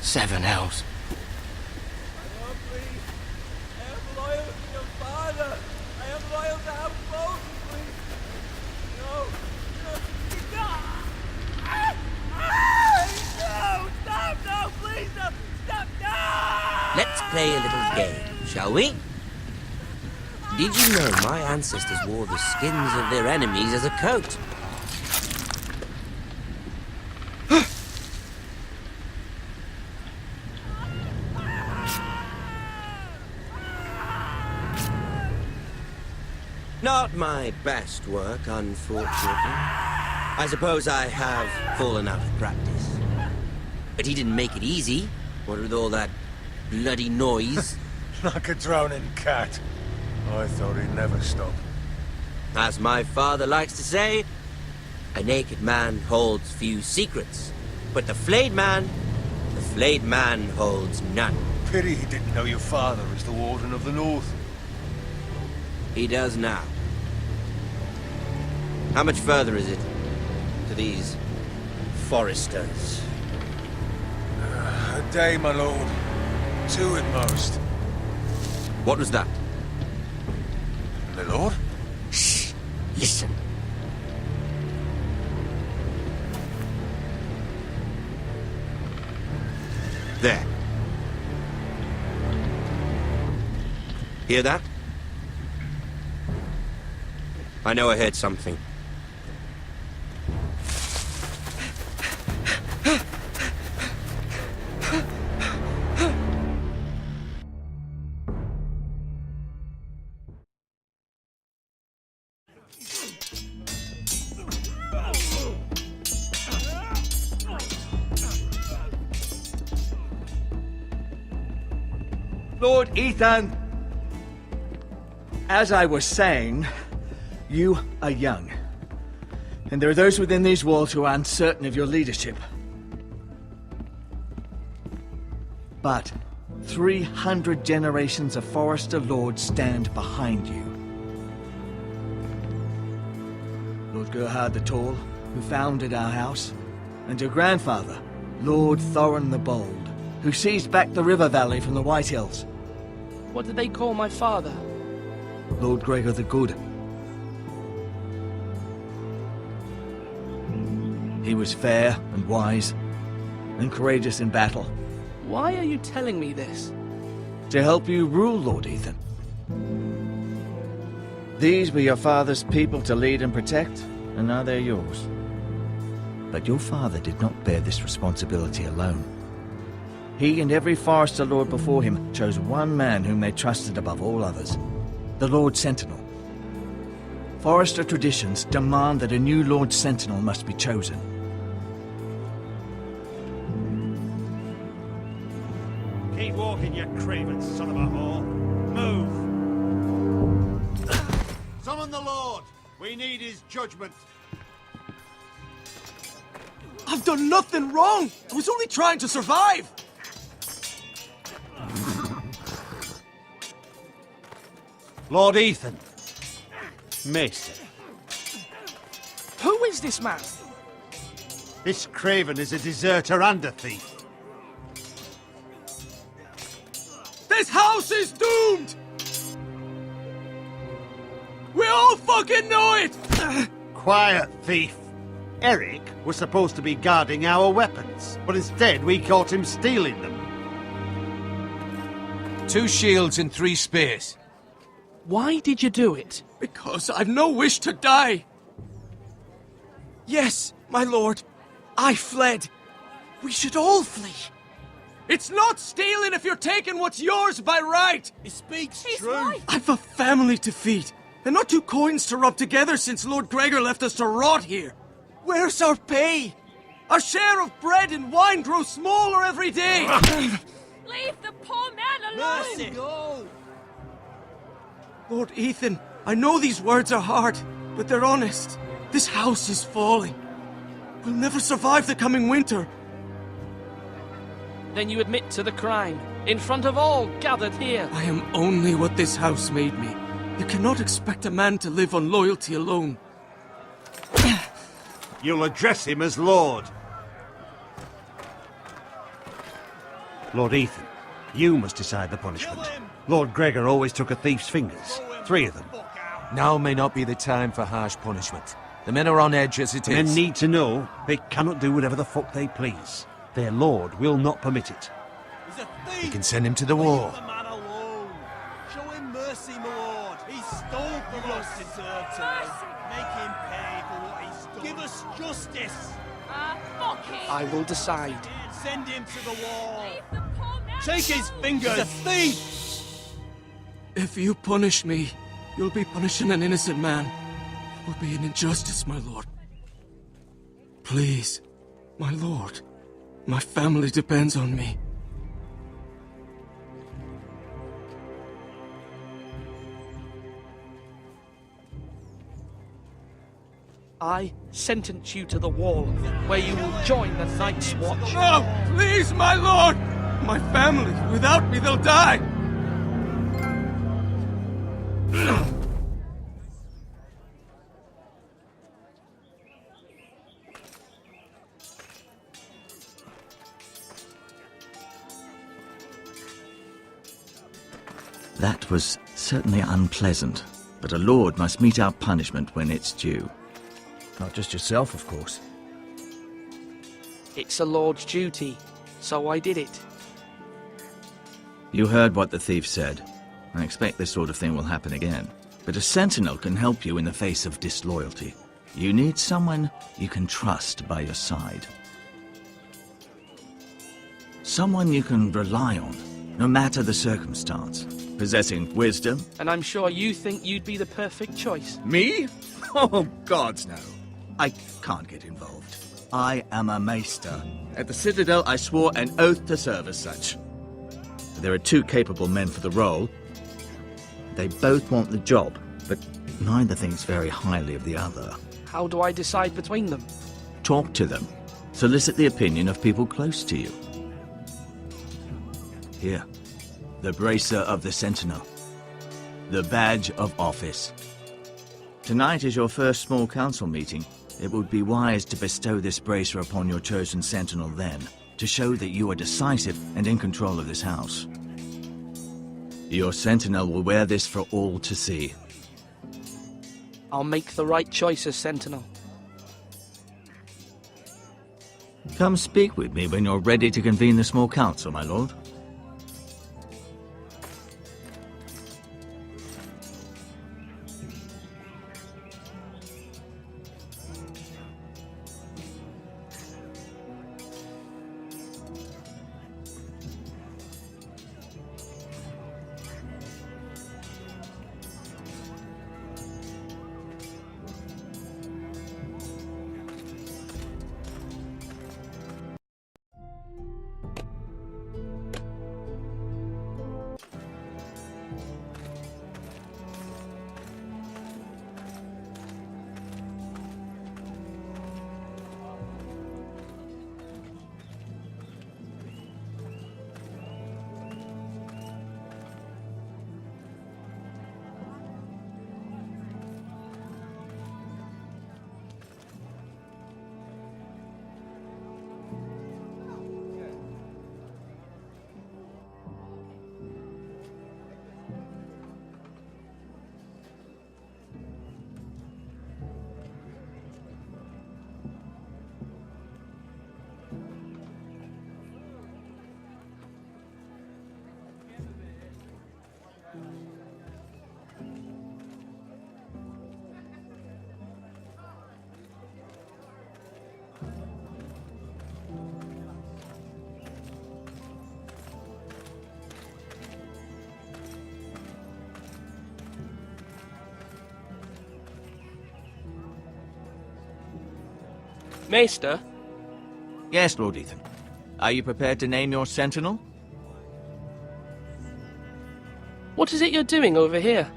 Seven hells. Let's play a little game, shall we? Did you know my ancestors wore the skins of their enemies as a coat? Not my best work, unfortunately. I suppose I have fallen out of practice. But he didn't make it easy, what with all that bloody noise. Like a drowning cat. I thought he'd never stop. As my father likes to say, a naked man holds few secrets, but the flayed man holds none. Pity he didn't know your father is the Warden of the North. He does now. How much further is it to these foresters? A day, my lord. 2 at most. What was that? My lord? Shh! Listen. There. Hear that? I know I heard something. Lord Ethan, as I was saying, you are young. And there are those within these walls who are uncertain of your leadership. But 300 generations of Forester Lords stand behind you. Lord Gerhard the Tall, who founded our house, and your grandfather, Lord Thorin the Bold, who seized back the river valley from the White Hills. What did they call my father? Lord Gregor the Good. He was fair and wise, and courageous in battle. Why are you telling me this? To help you rule, Lord Ethan. These were your father's people to lead and protect, and now they're yours. But your father did not bear this responsibility alone. He and every Forester Lord before him chose one man whom they trusted above all others, the Lord Sentinel. Forester traditions demand that a new Lord Sentinel must be chosen. Keep walking, you craven son of a whore. Move! Summon the Lord! We need his judgment. I've done nothing wrong! I was only trying to survive! Lord Ethan. Maester. Who is this man? This craven is a deserter and a thief. This house is doomed! We all fucking know it! Quiet, thief. Eric was supposed to be guarding our weapons, but instead we caught him stealing them. 2 shields and 3 spears. Why did you do it? Because I've no wish to die. Yes, my lord. I fled. We should all flee. It's not stealing if you're taking what's yours by right. He speaks He's true. right. I've a family to feed, and not 2 coins to rub together since Lord Gregor left us to rot here. Where's our pay? Our share of bread and wine grows smaller every day. Leave the poor man alone! Mercy. Go. Lord Ethan, I know these words are hard, but they're honest. This house is falling. We'll never survive the coming winter. Then you admit to the crime, in front of all gathered here. I am only what this house made me. You cannot expect a man to live on loyalty alone. You'll address him as Lord. Lord Ethan, you must decide the punishment. Lord Gregor always took a thief's fingers. 3 of them. Now may not be the time for harsh punishment. The men are on edge as it is. Men need to know they cannot do whatever the fuck they please. Their lord will not permit it. He's a thief! We can send him to the war. Leave the man alone. Show him mercy, my lord. He stole from us. Deserve to live. Make him pay for what he stole. Give us justice. Fuck it! I will decide. Send him to the wall. Leave the poor man Take his alone. fingers. He's a thief. If you punish me, you'll be punishing an innocent man. It will be an injustice, my lord. Please, my lord. My family depends on me. I sentence you to the wall, where you will join the Night's Watch. No! Please, my lord! My family, without me, they'll die! That was certainly unpleasant, but a lord must mete out punishment when it's due. Not just yourself, of course. It's a lord's duty, so I did it. You heard what the thief said. I expect this sort of thing will happen again. But a sentinel can help you in the face of disloyalty. You need someone you can trust by your side. Someone you can rely on, no matter the circumstance. Possessing wisdom. And I'm sure you think you'd be the perfect choice. Me? Oh, gods, no. I can't get involved. I am a maester. At the Citadel, I swore an oath to serve as such. There are 2 capable men for the role. They both want the job, but neither thinks very highly of the other. How do I decide between them? Talk to them. Solicit the opinion of people close to you. Here. The bracer of the Sentinel. The badge of office. Tonight is your first small council meeting. It would be wise to bestow this bracer upon your chosen Sentinel then, to show that you are decisive and in control of this house. Your Sentinel will wear this for all to see. I'll make the right choice as Sentinel. Come speak with me when you're ready to convene the small council, my lord. Maester, Yes, Lord Ethan. Are you prepared to name your sentinel? what is it you're doing over here?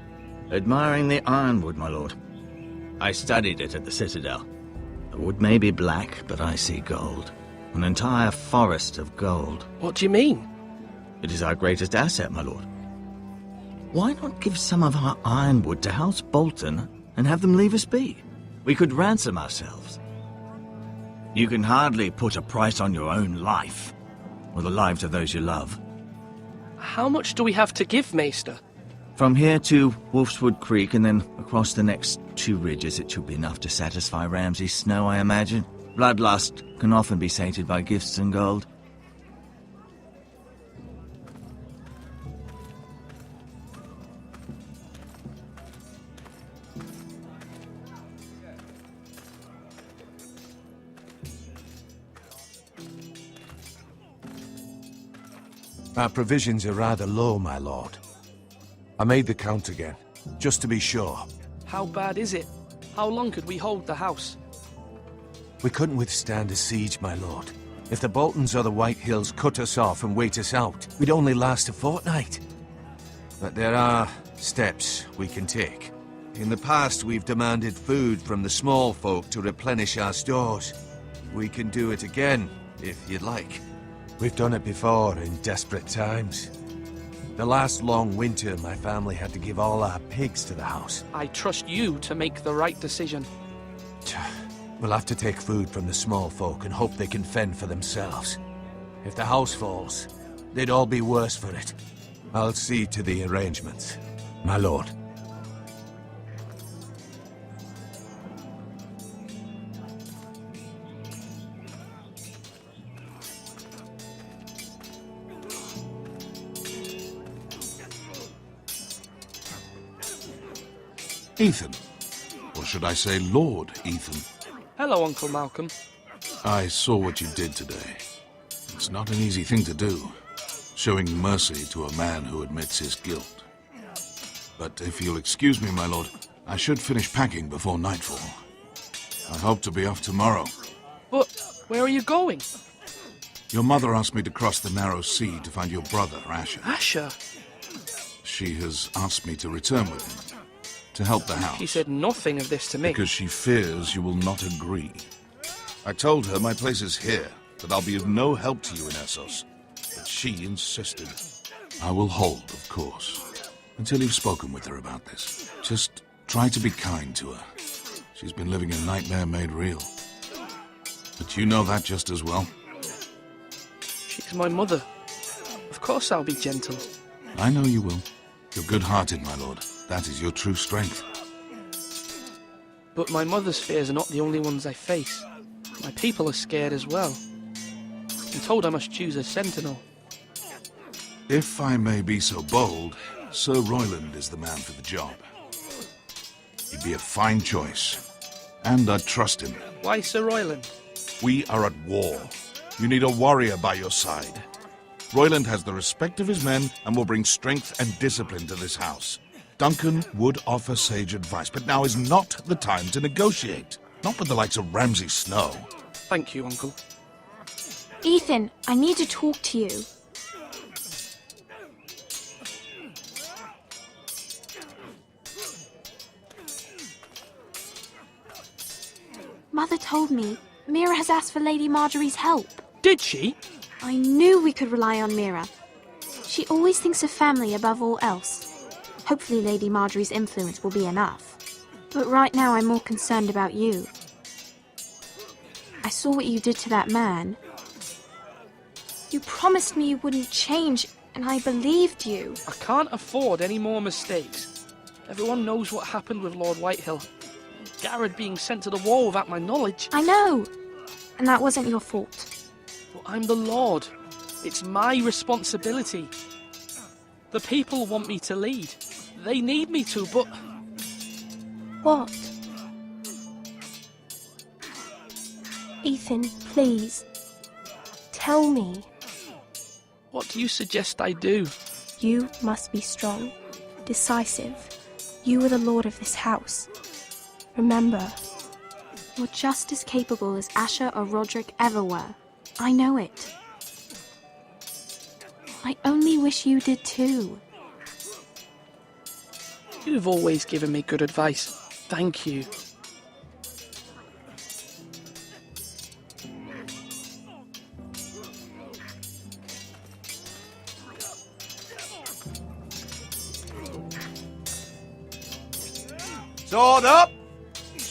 Admiring the ironwood, my lord. I studied it at the Citadel. The wood may be black, but I see gold. An entire forest of gold. What do you mean? It is our greatest asset, my lord. Why not give some of our ironwood to House Bolton and have them leave us be? We could ransom ourselves. You can hardly put a price on your own life, or the lives of those you love. How much do we have to give, Maester? From here to Wolfswood Creek and then across the next 2 ridges, it should be enough to satisfy Ramsay Snow, I imagine. Bloodlust can often be sated by gifts and gold. Our provisions are rather low, my lord. I made the count again, just to be sure. How bad is it? How long could we hold the house? We couldn't withstand a siege, my lord. If the Boltons or the White Hills cut us off and wait us out, we'd only last a fortnight. But there are steps we can take. In the past, we've demanded food from the small folk to replenish our stores. We can do it again, if you'd like. We've done it before in desperate times. The last long winter, my family had to give all our pigs to the house. I trust you to make the right decision. We'll have to take food from the small folk and hope they can fend for themselves. If the house falls, they'd all be worse for it. I'll see to the arrangements, my lord. Ethan. Or should I say Lord Ethan? Hello, Uncle Malcolm. I saw what you did today. It's not an easy thing to do, showing mercy to a man who admits his guilt. But if you'll excuse me, my lord, I should finish packing before nightfall. I hope to be off tomorrow. But where are you going? Your mother asked me to cross the narrow sea to find your brother, Asher. Asher? She has asked me to return with him, to help the house. She said nothing of this to me. Because she fears you will not agree. I told her my place is here, that I'll be of no help to you in Essos. But she insisted. I will hold, of course, until you've spoken with her about this. Just try to be kind to her. She's been living a nightmare made real. But you know that just as well. She's my mother. Of course I'll be gentle. I know you will. You're good-hearted, my lord. That is your true strength. But my mother's fears are not the only ones I face. My people are scared as well. I'm told I must choose a sentinel. If I may be so bold, Sir Royland is the man for the job. He'd be a fine choice. And I'd trust him. Why Sir Royland? We are at war. You need a warrior by your side. Royland has the respect of his men and will bring strength and discipline to this house. Duncan would offer sage advice, but now is not the time to negotiate. Not with the likes of Ramsay Snow. Thank you, Uncle. Ethan, I need to talk to you. Mother told me Mira has asked for Lady Marjorie's help. Did she? I knew we could rely on Mira. She always thinks of family above all else. Hopefully Lady Marjorie's influence will be enough. But right now I'm more concerned about you. I saw what you did to that man. You promised me you wouldn't change, and I believed you. I can't afford any more mistakes. Everyone knows what happened with Lord Whitehill. Garrett being sent to the wall without my knowledge. I know, and that wasn't your fault. But I'm the Lord. It's my responsibility. The people want me to lead. They need me to, but... What? Ethan, please. Tell me. What do you suggest I do? You must be strong, decisive. You are the lord of this house. Remember, you're just as capable as Asher or Roderick ever were. I know it. I only wish you did too. You've always given me good advice. Thank you. Sword up!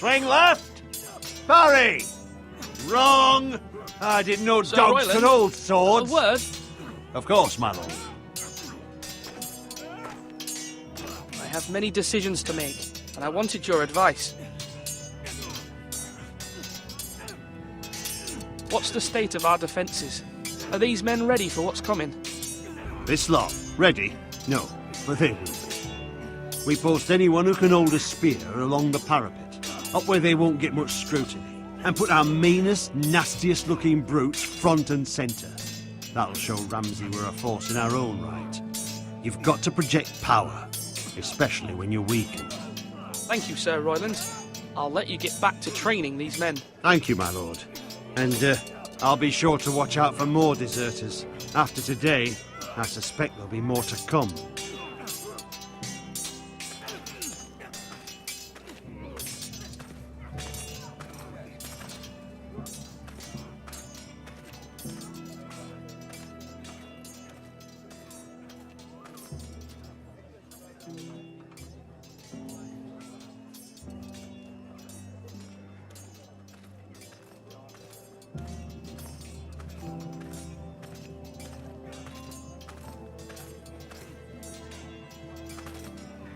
Swing left! Parry! Wrong! I didn't know Sir dogs Royland, could hold A swords. word? Of course, my lord. I have many decisions to make, and I wanted your advice. What's the state of our defences? Are these men ready for what's coming? This lot, ready? No, but they will be. We post anyone who can hold a spear along the parapet, up where they won't get much scrutiny, and put our meanest, nastiest looking brutes front and centre. That'll show Ramsay we're a force in our own right. You've got to project power, especially when you're weakened. Thank you, Sir Royland. I'll let you get back to training these men. Thank you, my lord. And I'll be sure to watch out for more deserters. After today, I suspect there'll be more to come.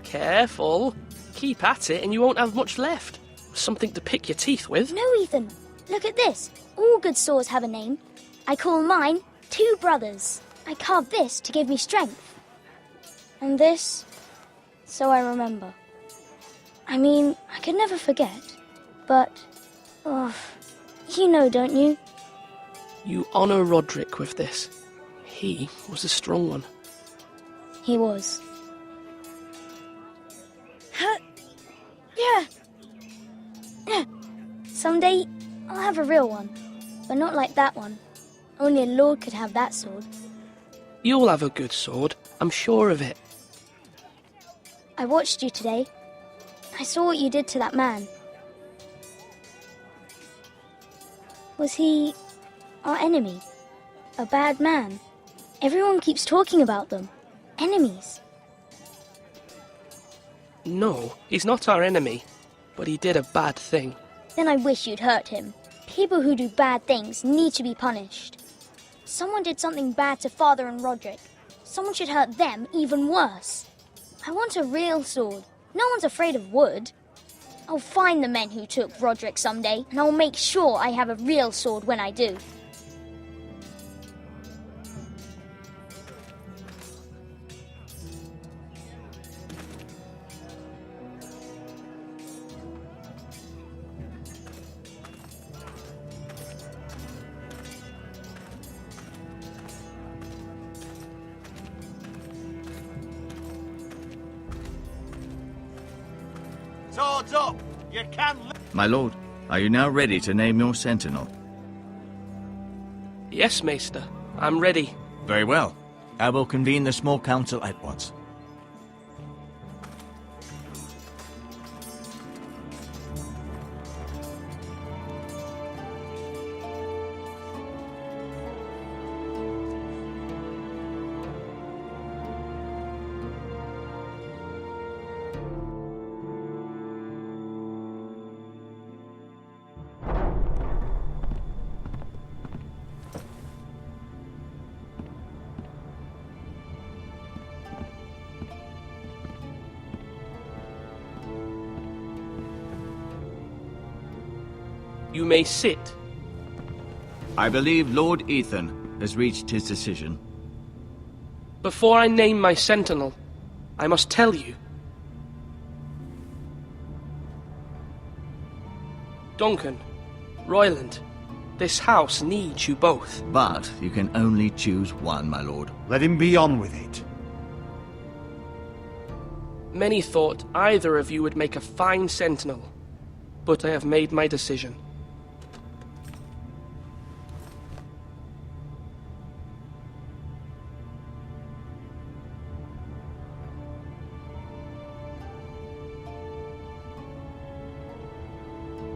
Careful. Keep at it and you won't have much left. Something to pick your teeth with. No, Ethan. Look at this. All good swords have a name. I call mine Two Brothers. I carved this to give me strength. And this, so I remember. I mean, I could never forget. But, you know, don't you? You honour Roderick with this. He was a strong one. He was. Yeah. Someday, I'll have a real one. But not like that one. Only a lord could have that sword. You'll have a good sword. I'm sure of it. I watched you today. I saw what you did to that man. Was he our enemy? A bad man? Everyone keeps talking about them. Enemies. No, he's not our enemy. But he did a bad thing. Then I wish you'd hurt him. People who do bad things need to be punished. Someone did something bad to Father and Roderick. Someone should hurt them even worse. I want a real sword. No one's afraid of wood. I'll find the men who took Roderick someday, and I'll make sure I have a real sword when I do. Swords up! You can... My lord, are you now ready to name your sentinel? Yes, Maester. I'm ready. Very well. I will convene the small council at once. You may sit. I believe Lord Ethan has reached his decision. Before I name my sentinel, I must tell you. Duncan, Royland, this house needs you both. But you can only choose one, my lord. Let him be on with it. Many thought either of you would make a fine sentinel, but I have made my decision.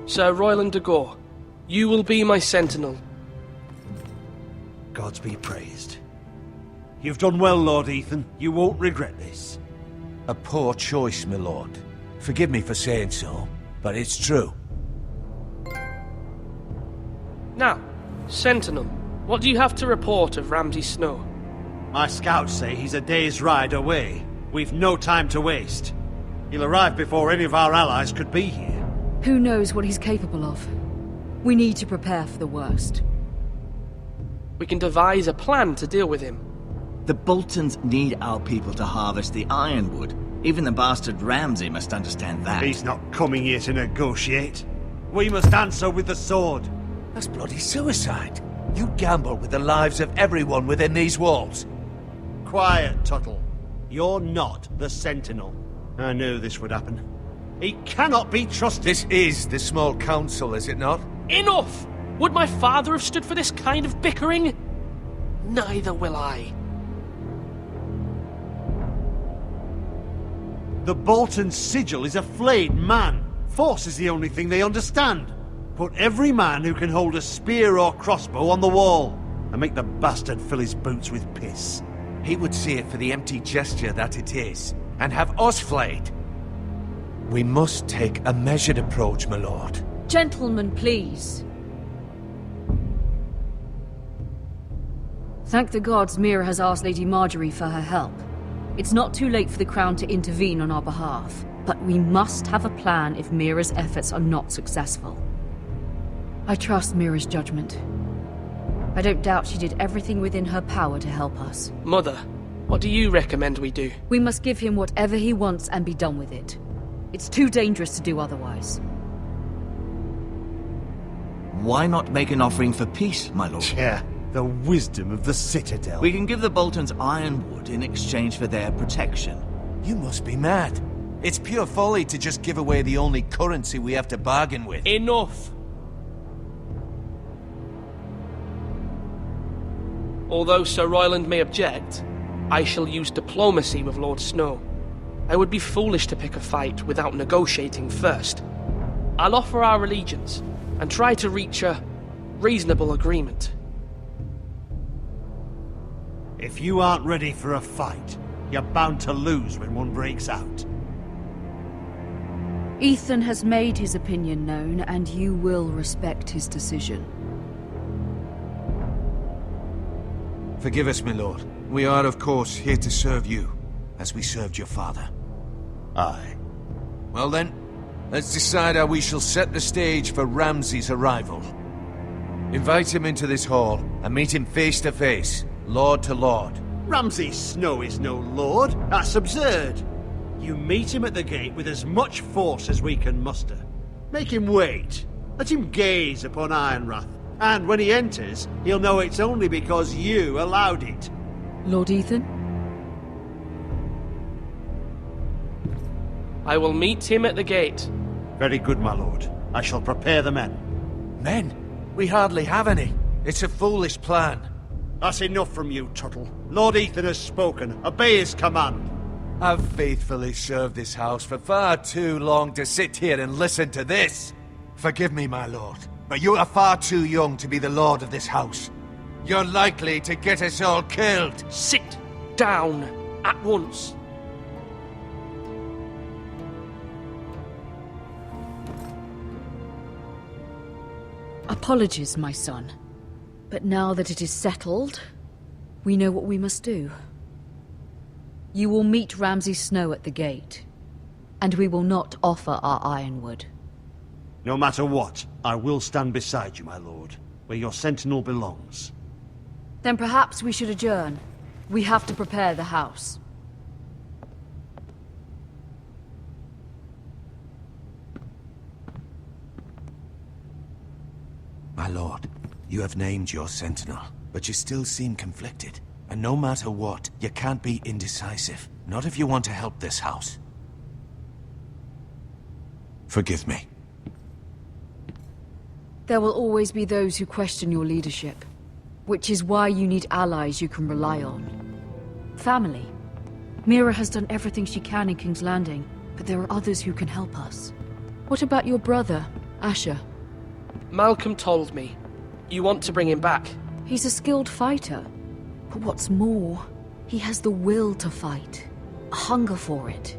Sir Royland de Gore, you will be my sentinel. Gods be praised. You've done well, Lord Ethan. You won't regret this. A poor choice, my lord. Forgive me for saying so, but it's true. Now, Sentinel, what do you have to report of Ramsay Snow? My scouts say he's a day's ride away. We've no time to waste. He'll arrive before any of our allies could be here. Who knows what he's capable of? We need to prepare for the worst. We can devise a plan to deal with him. The Boltons need our people to harvest the ironwood. Even the bastard Ramsay must understand that. He's not coming here to negotiate. We must answer with the sword. That's bloody suicide. You gamble with the lives of everyone within these walls. Quiet, Tuttle. You're not the Sentinel. I knew this would happen. He cannot be trusted. This is the small council, is it not? Enough! Would my father have stood for this kind of bickering? Neither will I. The Bolton sigil is a flayed man. Force is the only thing they understand. Put every man who can hold a spear or crossbow on the wall, and make the bastard fill his boots with piss. He would see it for the empty gesture that it is, and have us flayed. We must take a measured approach, my lord. Gentlemen, please. Thank the gods Mira has asked Lady Marjorie for her help. It's not too late for the Crown to intervene on our behalf, but we must have a plan if Mira's efforts are not successful. I trust Mira's judgment. I don't doubt she did everything within her power to help us. Mother, what do you recommend we do? We must give him whatever he wants and be done with it. It's too dangerous to do otherwise. Why not make an offering for peace, my lord? Yeah, the wisdom of the Citadel. We can give the Boltons ironwood in exchange for their protection. You must be mad. It's pure folly to just give away the only currency we have to bargain with. Enough! Although Sir Royland may object, I shall use diplomacy with Lord Snow. I would be foolish to pick a fight without negotiating first. I'll offer our allegiance, and try to reach a reasonable agreement. If you aren't ready for a fight, you're bound to lose when one breaks out. Ethan has made his opinion known, and you will respect his decision. Forgive us, my lord. We are, of course, here to serve you, as we served your father. Aye. Well then, let's decide how we shall set the stage for Ramsay's arrival. Invite him into this hall, and meet him face to face, lord to lord. Ramsay Snow is no lord. That's absurd. You meet him at the gate with as much force as we can muster. Make him wait. Let him gaze upon Ironrath. And when he enters, he'll know it's only because you allowed it. Lord Ethan? I will meet him at the gate. Very good, my lord. I shall prepare the men. Men? We hardly have any. It's a foolish plan. That's enough from you, Tuttle. Lord Ethan has spoken. Obey his command. I've faithfully served this house for far too long to sit here and listen to this. Forgive me, my lord, but you are far too young to be the lord of this house. You're likely to get us all killed. Sit down at once. Apologies, my son. But now that it is settled, we know what we must do. You will meet Ramsay Snow at the gate, and we will not offer our ironwood. No matter what, I will stand beside you, my lord, where your sentinel belongs. Then perhaps we should adjourn. We have to prepare the house. My lord, you have named your sentinel, but you still seem conflicted. And no matter what, you can't be indecisive. Not if you want to help this house. Forgive me. There will always be those who question your leadership, which is why you need allies you can rely on. Family. Mira has done everything she can in King's Landing, but there are others who can help us. What about your brother, Asher? Malcolm told me. You want to bring him back. He's a skilled fighter. But what's more, he has the will to fight. A hunger for it.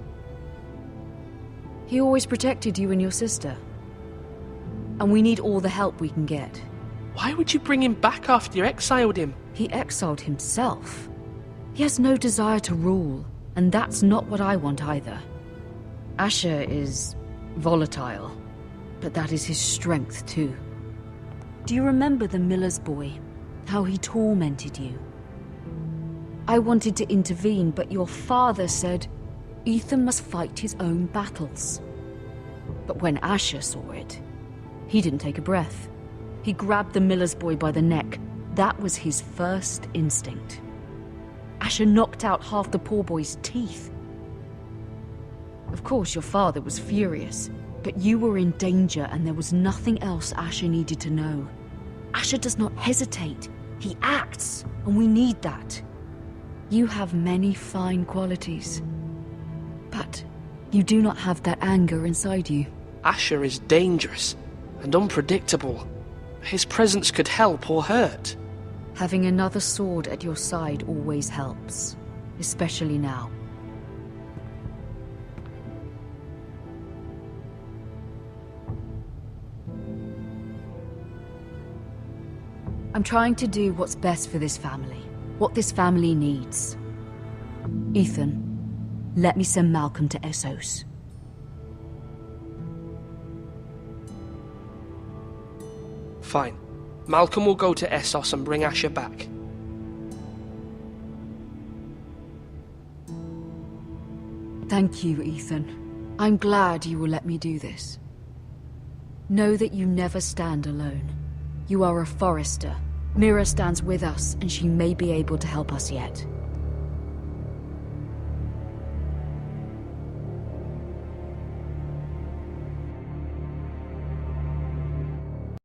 He always protected you and your sister. And we need all the help we can get. Why would you bring him back after you exiled him? He exiled himself. He has no desire to rule, and that's not what I want either. Asher is volatile, but that is his strength too. Do you remember the miller's boy? How he tormented you? I wanted to intervene, but your father said Ethan must fight his own battles. But when Asher saw it, he didn't take a breath. He grabbed the miller's boy by the neck. That was his first instinct. Asher knocked out half the poor boy's teeth. Of course, your father was furious, but you were in danger and there was nothing else Asher needed to know. Asher does not hesitate. He acts, and we need that. You have many fine qualities, but you do not have that anger inside you. Asher is dangerous and unpredictable. His presence could help or hurt. Having another sword at your side always helps, especially now. I'm trying to do what's best for this family, what this family needs. Ethan, let me send Malcolm to Essos. Fine. Malcolm will go to Essos and bring Asher back. Thank you, Ethan. I'm glad you will let me do this. Know that you never stand alone. You are a Forrester. Mira stands with us, and she may be able to help us yet.